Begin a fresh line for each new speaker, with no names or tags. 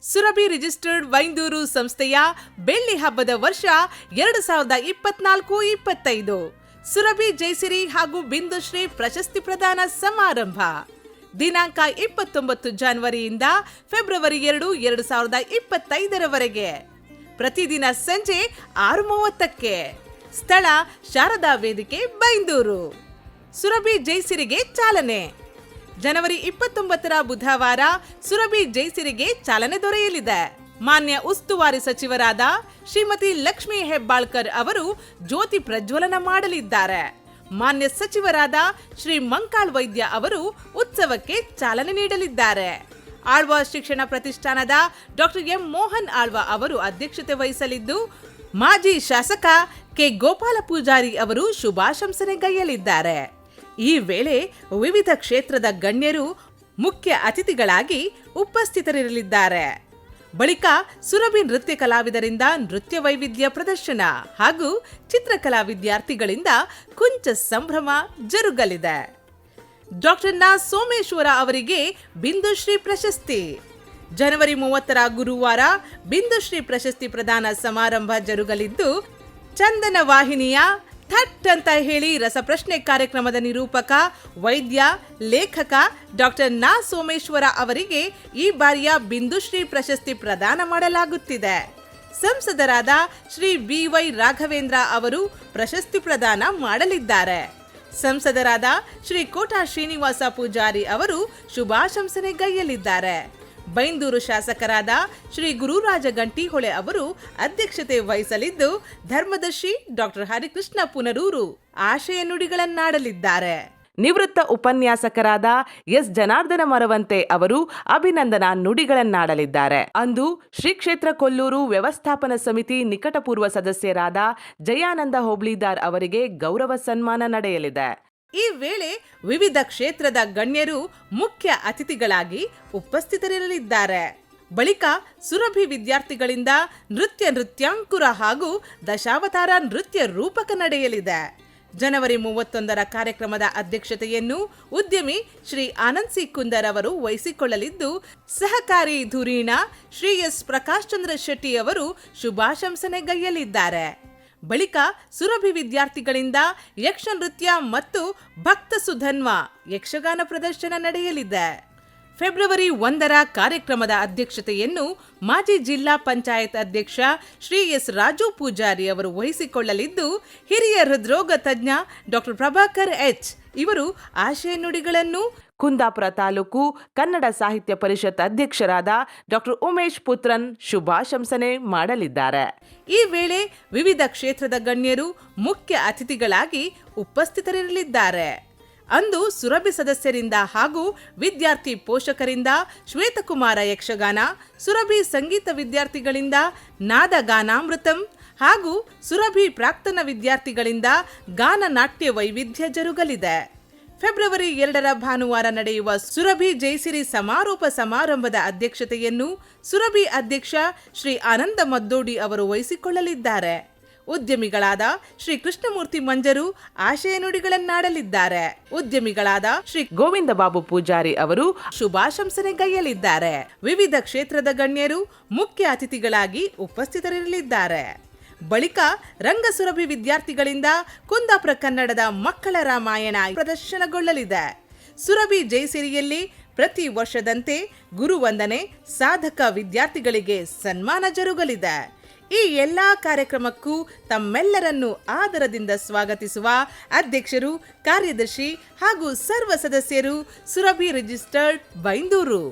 Surabhi registered Byndoor ಸಂಸ್ಥೆಯ ಬೆಳ್ಳಿ ಹಬ್ಬದ ವರ್ಷ 2024-25 ಸುರಭಿ ಜಯಸಿರಿ ಹಾಗೂ ಬಿಂದುಶ್ರೀ ಪ್ರಶಸ್ತಿ ಪ್ರದಾನ ಸಮಾರಂಭ ದಿನಾಂಕ 29 ಜನವರಿಯಿಂದ ಫೆಬ್ರವರಿ 2, 2025 ಪ್ರತಿದಿನ ಸಂಜೆ 6:30ಕ್ಕೆ. ಸ್ಥಳ ಶಾರದಾ ವೇದಿಕೆ ಬೈಂದೂರು. ಸುರಭಿ ಜಯಸಿರಿಗೆ ಚಾಲನೆ. ಜನವರಿ 29ರ ಬುಧವಾರ ಸುರಭಿ ಜಯಸಿರಿಗೆ ಚಾಲನೆ ದೊರೆಯಲಿದೆ. ಮಾನ್ಯ ಉಸ್ತುವಾರಿ ಸಚಿವರಾದ ಶ್ರೀಮತಿ ಲಕ್ಷ್ಮೀ ಹೆಬ್ಬಾಳ್ಕರ್ ಅವರು ಜ್ಯೋತಿ ಪ್ರಜ್ವಲನ ಮಾಡಲಿದ್ದಾರೆ. ಮಾನ್ಯ ಸಚಿವರಾದ ಶ್ರೀ ಮಂಕಾಳ್ ವೈದ್ಯ ಅವರು ಉತ್ಸವಕ್ಕೆ ಚಾಲನೆ ನೀಡಲಿದ್ದಾರೆ. ಆಳ್ವ ಶಿಕ್ಷಣ ಪ್ರತಿಷ್ಠಾನದ ಡಾಕ್ಟರ್ ಎಂ ಮೋಹನ್ ಆಳ್ವ ಅವರು ಅಧ್ಯಕ್ಷತೆ ವಹಿಸಲಿದ್ದು, ಮಾಜಿ ಶಾಸಕ ಕೆ ಗೋಪಾಲ ಪೂಜಾರಿ ಅವರು ಶುಭಾಶಂಸನೆಗೈಯಲಿದ್ದಾರೆ. ಈ ವೇಳೆ ವಿವಿಧ ಕ್ಷೇತ್ರದ ಗಣ್ಯರು ಮುಖ್ಯ ಅತಿಥಿಗಳಾಗಿ ಉಪಸ್ಥಿತರಿರಲಿದ್ದಾರೆ. ಬಳಿಕ ಸುರಭಿ ನೃತ್ಯ ಕಲಾವಿದರಿಂದ ನೃತ್ಯ ವೈವಿಧ್ಯ ಪ್ರದರ್ಶನ ಹಾಗೂ ಚಿತ್ರಕಲಾ ವಿದ್ಯಾರ್ಥಿಗಳಿಂದ ಕುಂಚ ಸಂಭ್ರಮ ಜರುಗಲಿದೆ. ಡಾಕ್ಟರ್ ನಾ ಸೋಮೇಶ್ವರ ಅವರಿಗೆ ಬಿಂದುಶ್ರೀ ಪ್ರಶಸ್ತಿ. ಜನವರಿ 30ರ ಗುರುವಾರ ಬಿಂದುಶ್ರೀ ಪ್ರಶಸ್ತಿ ಪ್ರದಾನ ಸಮಾರಂಭ ಜರುಗಲಿದ್ದು, ಚಂದನ ವಾಹಿನಿಯ ಥಟ್ ಅಂತ ಹೇಳಿ ರಸಪ್ರಶ್ನೆ ಕಾರ್ಯಕ್ರಮದ ನಿರೂಪಕ, ವೈದ್ಯ, ಲೇಖಕ ಡಾಕ್ಟರ್ ನಾ ಸೋಮೇಶ್ವರ ಅವರಿಗೆ ಈ ಬಾರಿಯ ಬಿಂದುಶ್ರೀ ಪ್ರಶಸ್ತಿ ಪ್ರದಾನ ಮಾಡಲಾಗುತ್ತಿದೆ. ಸಂಸದರಾದ ಶ್ರೀ BY ರಾಘವೇಂದ್ರ ಅವರು ಪ್ರಶಸ್ತಿ ಪ್ರದಾನ ಮಾಡಲಿದ್ದಾರೆ. ಸಂಸದರಾದ ಶ್ರೀ ಕೋಟಾ ಶ್ರೀನಿವಾಸ ಪೂಜಾರಿ ಅವರು ಶುಭಾಶಂಸನೆಗೈಯಲಿದ್ದಾರೆ. ಬೈಂದೂರು ಶಾಸಕರಾದ ಶ್ರೀ ಗುರುರಾಜ ಗಂಟಿಹೊಳೆ ಅವರು ಅಧ್ಯಕ್ಷತೆ ವಹಿಸಲಿದ್ದು, ಧರ್ಮದರ್ಶಿ ಡಾಕ್ಟರ್ ಹರಿಕೃಷ್ಣ ಪುನರೂರು ಆಶಯ ನುಡಿಗಳನ್ನಾಡಲಿದ್ದಾರೆ. ನಿವೃತ್ತ ಉಪನ್ಯಾಸಕರಾದ ಎಸ್ ಜನಾರ್ದನ ಮರವಂತೆ ಅವರು ಅಭಿನಂದನಾ ನುಡಿಗಳನ್ನಾಡಲಿದ್ದಾರೆ. ಅಂದು ಶ್ರೀ ಕ್ಷೇತ್ರ ಕೊಲ್ಲೂರು ವ್ಯವಸ್ಥಾಪನಾ ಸಮಿತಿ ನಿಕಟಪೂರ್ವ ಸದಸ್ಯರಾದ ಜಯಾನಂದ ಹೋಬ್ಳಿದಾರ್ ಅವರಿಗೆ ಗೌರವ ಸನ್ಮಾನ ನಡೆಯಲಿದೆ. ಈ ವೇಳೆ ವಿವಿಧ ಕ್ಷೇತ್ರದ ಗಣ್ಯರು ಮುಖ್ಯ ಅತಿಥಿಗಳಾಗಿ ಉಪಸ್ಥಿತರಿರಲಿದ್ದಾರೆ. ಬಳಿಕ ಸುರಭಿ ವಿದ್ಯಾರ್ಥಿಗಳಿಂದ ನೃತ್ಯಾಂಕುರ ಹಾಗೂ ದಶಾವತಾರ ನೃತ್ಯ ರೂಪಕ ನಡೆಯಲಿದೆ. ಜನವರಿ 31ರ ಕಾರ್ಯಕ್ರಮದ ಅಧ್ಯಕ್ಷತೆಯನ್ನು ಉದ್ಯಮಿ ಶ್ರೀ ಆನಂದ್ ಸಿ ಕುಂದರ್ ಅವರು ವಹಿಸಿಕೊಳ್ಳಲಿದ್ದು, ಸಹಕಾರಿ ಧುರೀಣ ಶ್ರೀ ಎಸ್ ಪ್ರಕಾಶ್ ಚಂದ್ರ ಶೆಟ್ಟಿ ಅವರು ಶುಭಾಶಂಸನೆಗೈಯಲಿದ್ದಾರೆ. ಬಳಿಕ ಸುರಭಿ ವಿದ್ಯಾರ್ಥಿಗಳಿಂದ ಯಕ್ಷ ನೃತ್ಯ ಮತ್ತು ಭಕ್ತ ಸುಧನ್ವ ಯಕ್ಷಗಾನ ಪ್ರದರ್ಶನ ನಡೆಯಲಿದೆ. ಫೆಬ್ರವರಿ 1ರ ಕಾರ್ಯಕ್ರಮದ ಅಧ್ಯಕ್ಷತೆಯನ್ನು ಮಾಜಿ ಜಿಲ್ಲಾ ಪಂಚಾಯತ್ ಅಧ್ಯಕ್ಷ ಶ್ರೀ ಎಸ್ ರಾಜು ಪೂಜಾರಿ ಅವರು ವಹಿಸಿಕೊಳ್ಳಲಿದ್ದು, ಹಿರಿಯ ಹೃದ್ರೋಗ ತಜ್ಞ ಡಾಕ್ಟರ್ ಪ್ರಭಾಕರ್ ಎಚ್ ಇವರು ಆಶಯ ನುಡಿಗಳನ್ನು, ಕುಂದಾಪುರ ತಾಲೂಕು ಕನ್ನಡ ಸಾಹಿತ್ಯ ಪರಿಷತ್ ಅಧ್ಯಕ್ಷರಾದ ಡಾಕ್ಟರ್ ಉಮೇಶ್ ಪುತ್ರನ್ ಶುಭಾಶಂಸನೆ ಮಾಡಲಿದ್ದಾರೆ. ಈ ವೇಳೆ ವಿವಿಧ ಕ್ಷೇತ್ರದ ಗಣ್ಯರು ಮುಖ್ಯ ಅತಿಥಿಗಳಾಗಿ ಉಪಸ್ಥಿತರಿರಲಿದ್ದಾರೆ. ಅಂದು ಸುರಭಿ ಸದಸ್ಯರಿಂದ ಹಾಗೂ ವಿದ್ಯಾರ್ಥಿ ಪೋಷಕರಿಂದ ಶ್ವೇತಕುಮಾರ ಯಕ್ಷಗಾನ, ಸುರಭಿ ಸಂಗೀತ ವಿದ್ಯಾರ್ಥಿಗಳಿಂದ ನಾದಗಾನಾಮೃತಂ ಹಾಗೂ ಸುರಭಿ ಪ್ರಾಕ್ತನ ವಿದ್ಯಾರ್ಥಿಗಳಿಂದ ಗಾನ ನಾಟ್ಯ ವೈವಿಧ್ಯ ಜರುಗಲಿದೆ. ಫೆಬ್ರವರಿ 2ರ ಭಾನುವಾರ ನಡೆಯುವ ಸುರಭಿ ಜಯಸಿರಿ ಸಮಾರೋಪ ಸಮಾರಂಭದ ಅಧ್ಯಕ್ಷತೆಯನ್ನು ಸುರಭಿ ಅಧ್ಯಕ್ಷ ಶ್ರೀ ಆನಂದ ಮದ್ದೋಡಿ ಅವರು ವಹಿಸಿಕೊಳ್ಳಲಿದ್ದಾರೆ. ಉದ್ಯಮಿಗಳಾದ ಶ್ರೀ ಕೃಷ್ಣಮೂರ್ತಿ ಮಂಜರು ಆಶಯ ನುಡಿಗಳನ್ನಾಡಲಿದ್ದಾರೆ. ಉದ್ಯಮಿಗಳಾದ ಶ್ರೀ ಗೋವಿಂದ ಬಾಬು ಪೂಜಾರಿ ಅವರು ಶುಭಾಶಂಸನೆಗೈಯಲಿದ್ದಾರೆ. ವಿವಿಧ ಕ್ಷೇತ್ರದ ಗಣ್ಯರು ಮುಖ್ಯ ಅತಿಥಿಗಳಾಗಿ ಉಪಸ್ಥಿತರಿರಲಿದ್ದಾರೆ. ಬಳಿಕ ರಂಗಸುರಭಿ ವಿದ್ಯಾರ್ಥಿಗಳಿಂದ ಕುಂದಾಪುರ ಕನ್ನಡದ ಮಕ್ಕಳ ರಾಮಾಯಣ ಪ್ರದರ್ಶನಗೊಳ್ಳಲಿದೆ. ಸುರಭಿ ಜಯಸಿರಿಯಲ್ಲಿ ಪ್ರತಿ ವರ್ಷದಂತೆ ಗುರುವಂದನೆ, ಸಾಧಕ ವಿದ್ಯಾರ್ಥಿಗಳಿಗೆ ಸನ್ಮಾನ ಜರುಗಲಿದೆ. ಈ ಎಲ್ಲಾ ಕಾರ್ಯಕ್ರಮಕ್ಕೂ ತಮ್ಮೆಲ್ಲರನ್ನು ಆದರದಿಂದ ಸ್ವಾಗತಿಸುವ ಅಧ್ಯಕ್ಷರು, ಕಾರ್ಯದರ್ಶಿ ಹಾಗೂ ಸರ್ವ ಸದಸ್ಯರು, ಸುರಭಿ ರಿಜಿಸ್ಟರ್ಡ್ ಬೈಂದೂರು.